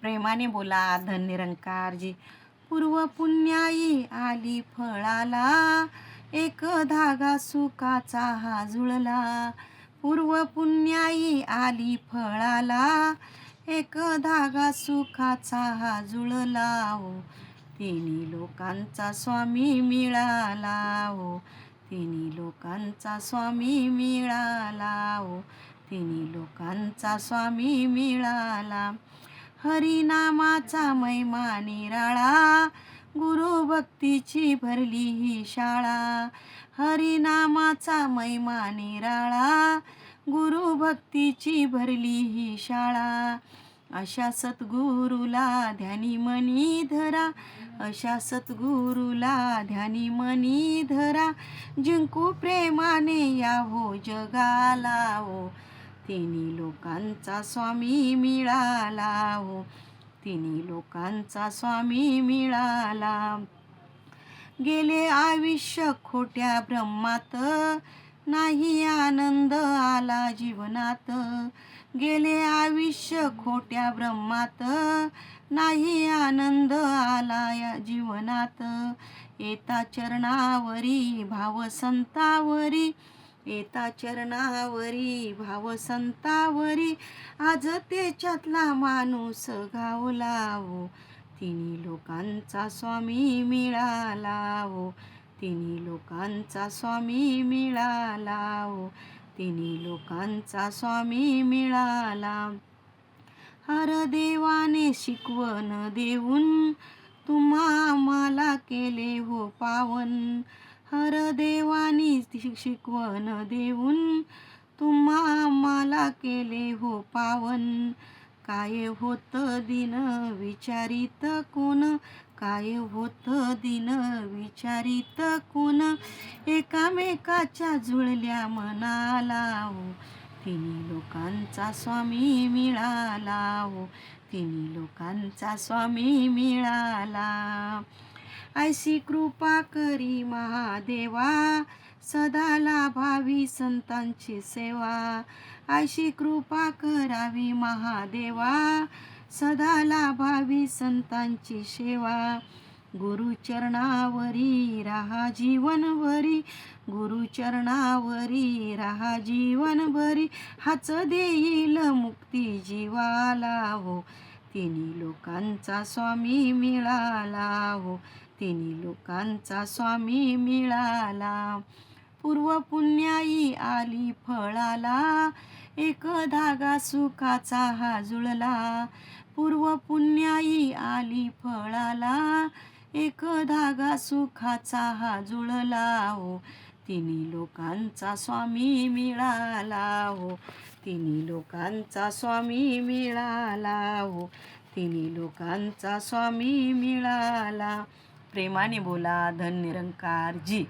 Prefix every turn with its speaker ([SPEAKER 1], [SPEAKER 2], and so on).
[SPEAKER 1] प्रेमाने बोला धन निरंकारजी. पूर्व पुण्याई आली फळाला, एक धागा सुखाचा हा जुळला. पूर्व पुण्याई आली फळाला, एक धागा सुखाचा हा जुळला हो. तिन्ही लोकांचा स्वामी मिळाला हो. तिन्ही लोकांचा स्वामी मिळाला हो. तिन्ही लोकांचा स्वामी मिळाला. हरिनामाचा महिमा निराळा, गुरु भक्तीची भरली ही शाळा. हरिनामाचा महिमा निराळा, गुरु भक्तीची भरली ही शाळा. अशा सद्गुरूला ध्यानी मनी धरा, अशा सद्गुरूला ध्यानी मनी धरा. जिंकू प्रेमाने या हो जगाला हो. तिन्ही लोकांचा स्वामी मिळाला हो. तिन्ही लोकांचा स्वामी मिळाला. गेले आयुष्य खोट्या भ्रमात, नाही आनंद आला जीवनात. गेले आयुष्य खोट्या भ्रमात, नाही आनंद आला या जीवनात. येता चरणावरी भाव संतावरी, येता चरणावरी भाव संतावरी. आज त्याच्यातला माणूस घावला हो. तिन्ही लोकांचा स्वामी मिळाला हो. तिन्ही लोकांचा स्वामी मिळाला हो. तिन्ही लोकांचा स्वामी मिळाला. हर देवाने शिकवण देऊन, तुम्हा आम्हाला केले हो पावन. हर देवानी शिकवण देऊन, तुम्हा आम्हाला केले हो पावन. काय होत दिन विचारित कोण, काय होत दिन विचारित कोण. एकामेकाच्या जुळल्या मनाला हो. तिन्ही लोकांचा स्वामी मिळाला हो. तिन्ही लोकांचा स्वामी मिळाला. ऐशी कृपा करी महादेवा, सदा लाभावी संतांची सेवा. ऐशी कृपा करावी महादेवा, सदा लाभावी संतांची सेवा. गुरुचरणावरी राहा जीवनभरी, गुरुचरणावरी राहा जीवनभरी. हाच देईल मुक्ती जीवाला हो. तिन्ही लोकांचा स्वामी मिळाला हो. तिन्ही लोकांचा स्वामी मिळाला. पूर्व पुण्याई आली फळाला, एक धागा सुखाचा हा जुळला. पूर्व पुण्याई आली फळाला, एक धागा सुखाचा हा जुळला हो. तिन्ही लोकांचा स्वामी मिळाला हो. तिन्ही लोकांचा स्वामी मिळाला हो. तिन्ही लोकांचा स्वामी मिळाला. प्रेमाने बोला धन निरंकारजी.